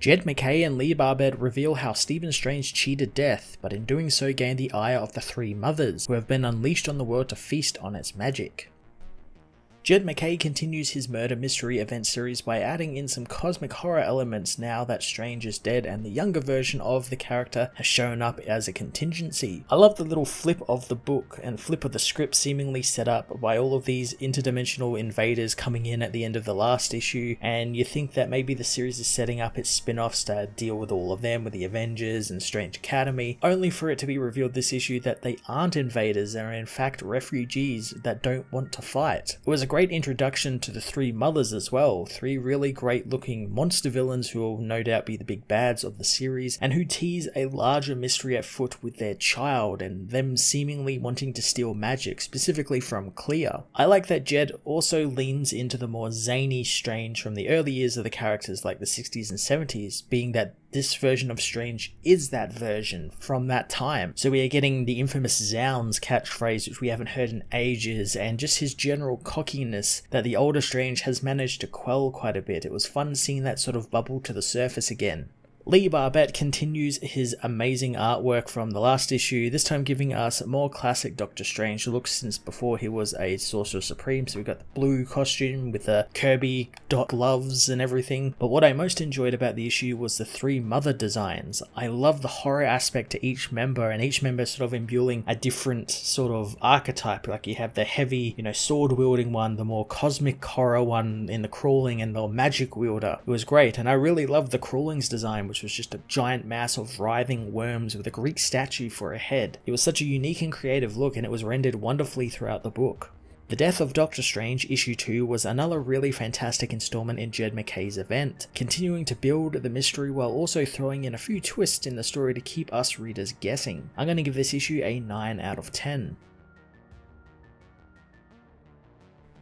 Jed MacKay and Lee Barbet reveal how Stephen Strange cheated death, but in doing so gained the ire of the Three Mothers, who have been unleashed on the world to feast on its magic. Jed MacKay continues his murder mystery event series by adding in some cosmic horror elements now that Strange is dead and the younger version of the character has shown up as a contingency. I love the little flip of the book and flip of the script seemingly set up by all of these interdimensional invaders coming in at the end of the last issue, and you think that maybe the series is setting up its spin-offs to deal with all of them, with the Avengers and Strange Academy, only for it to be revealed this issue that they aren't invaders and are in fact refugees that don't want to fight. It was a great introduction to the Three Mothers as well, three really great looking monster villains who will no doubt be the big bads of the series and who tease a larger mystery at foot with their child and them seemingly wanting to steal magic, specifically from Clea. I like that Jed also leans into the more zany Strange from the early years of the characters like the 60s and 70s, being that this version of Strange is that version from that time. So we are getting the infamous Zounds catchphrase, which we haven't heard in ages, and just his general cockiness that the older Strange has managed to quell quite a bit. It was fun seeing that sort of bubble to the surface again. Lee Barbet continues his amazing artwork from the last issue, this time giving us more classic Doctor Strange looks since before he was a Sorcerer Supreme. So we've got the blue costume with the Kirby dot gloves and everything. But what I most enjoyed about the issue was the Three Mother designs. I love the horror aspect to each member, and each member sort of imbuing a different sort of archetype. Like you have the heavy, sword wielding one, the more cosmic horror one in the crawling, and the magic wielder. It was great, and I really loved the crawlings design, which was just a giant mass of writhing worms with a Greek statue for a head. It was such a unique and creative look, and it was rendered wonderfully throughout the book. The Death of Doctor Strange issue 2 was another really fantastic installment in Jed MacKay's event, continuing to build the mystery while also throwing in a few twists in the story to keep us readers guessing. I'm going to give this issue a 9 out of 10.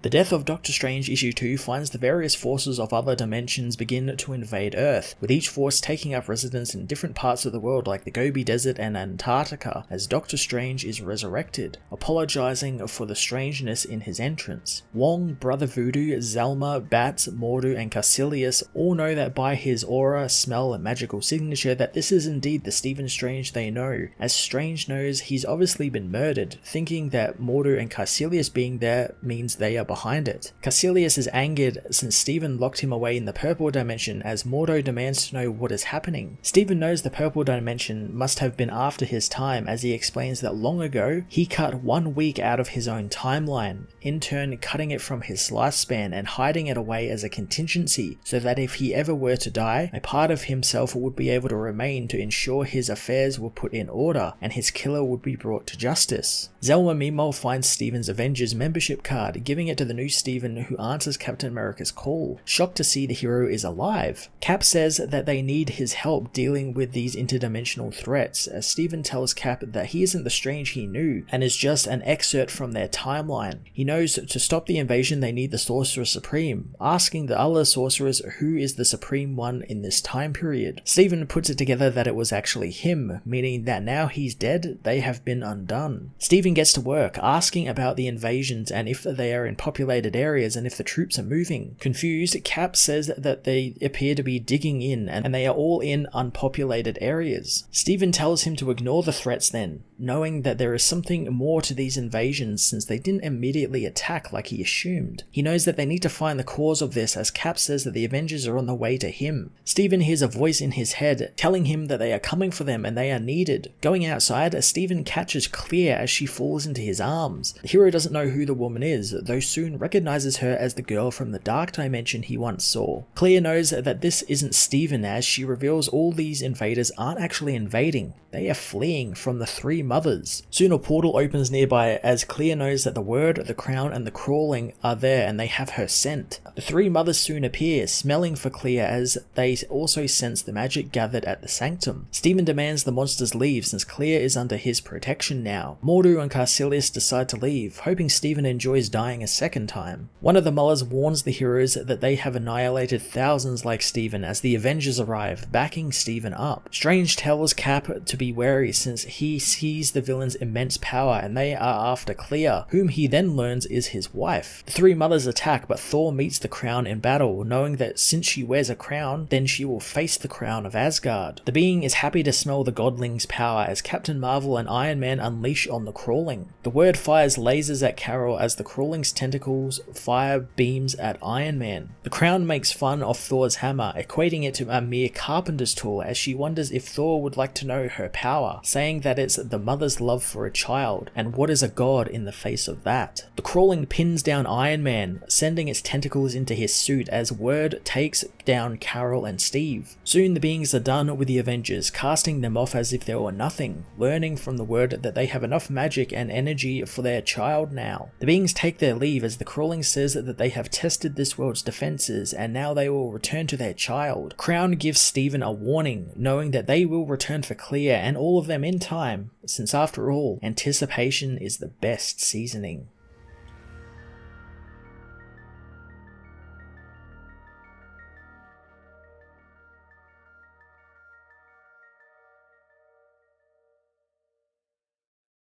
The Death of Doctor Strange issue 2 finds the various forces of other dimensions begin to invade Earth, with each force taking up residence in different parts of the world like the Gobi Desert and Antarctica, as Doctor Strange is resurrected, apologizing for the strangeness in his entrance. Wong, Brother Voodoo, Zelma, Bats, Mordu and Caecilius all know that by his aura, smell and magical signature that this is indeed the Stephen Strange they know, as Strange knows he's obviously been murdered, thinking that Mordu and Caecilius being there means they are behind it. Caecilius is angered since Stephen locked him away in the purple dimension, as Mordo demands to know what is happening. Stephen knows the purple dimension must have been after his time, as he explains that long ago he cut 1 week out of his own timeline, in turn cutting it from his lifespan and hiding it away as a contingency, so that if he ever were to die, a part of himself would be able to remain to ensure his affairs were put in order and his killer would be brought to justice. Zelma meanwhile finds Stephen's Avengers membership card, giving it to the new Stephen, who answers Captain America's call, shocked to see the hero is alive. Cap says that they need his help dealing with these interdimensional threats, as Stephen tells Cap that he isn't the Strange he knew and is just an excerpt from their timeline. He knows to stop the invasion they need the Sorcerer Supreme, asking the other sorcerers who is the Supreme One in this time period. Stephen puts it together that it was actually him, meaning that now he's dead, they have been undone. Stephen gets to work, asking about the invasions and if they are in populated areas and if the troops are moving. Confused, Cap says that they appear to be digging in and they are all in unpopulated areas. Stephen tells him to ignore the threats then, knowing that there is something more to these invasions since they didn't immediately attack like he assumed. He knows that they need to find the cause of this, as Cap says that the Avengers are on the way to him. Stephen hears a voice in his head telling him that they are coming for them and they are needed. Going outside, Stephen catches Clea as she falls into his arms. The hero doesn't know who the woman is, though soon recognizes her as the girl from the dark dimension he once saw. Clea knows that this isn't Stephen, as she reveals all these invaders aren't actually invading, they are fleeing from the Three Mothers. Soon a portal opens nearby, as Clea knows that the Word, the Crown and the Crawling are there and they have her scent. The Three Mothers soon appear, smelling for Clea, as they also sense the magic gathered at the Sanctum. Stephen demands the monsters leave since Clea is under his protection now. Mordu and Caecilius decide to leave, hoping Stephen enjoys dying a second time. One of the Mullers warns the heroes that they have annihilated thousands like Stephen as the Avengers arrive, backing Stephen up. Strange tells Cap to be wary since he sees the villain's immense power and they are after Clea, whom he then learns is his wife. The three mothers attack, but Thor meets the crown in battle, knowing that since she wears a crown, then she will face the crown of Asgard. The being is happy to smell the godling's power as Captain Marvel and Iron Man unleash on the Crawling. The Word fires lasers at Carol as the Crawling's tentacles fire beams at Iron Man. The crown makes fun of Thor's hammer, equating it to a mere carpenter's tool, as she wonders if Thor would like to know her power, saying that it's the mother's love for a child, and what is a god in the face of that. The Crawling pins down Iron Man, sending its tentacles into his suit as Word takes down Carol and Steve. Soon the beings are done with the Avengers, casting them off as if they were nothing, learning from the Word that they have enough magic and energy for their child now. The beings take their leave as the Crawling says that they have tested this world's defenses and now they will return to their child. Crown gives Steven a warning, knowing that they will return for Clea and all of them in time, since after all, anticipation is the best seasoning.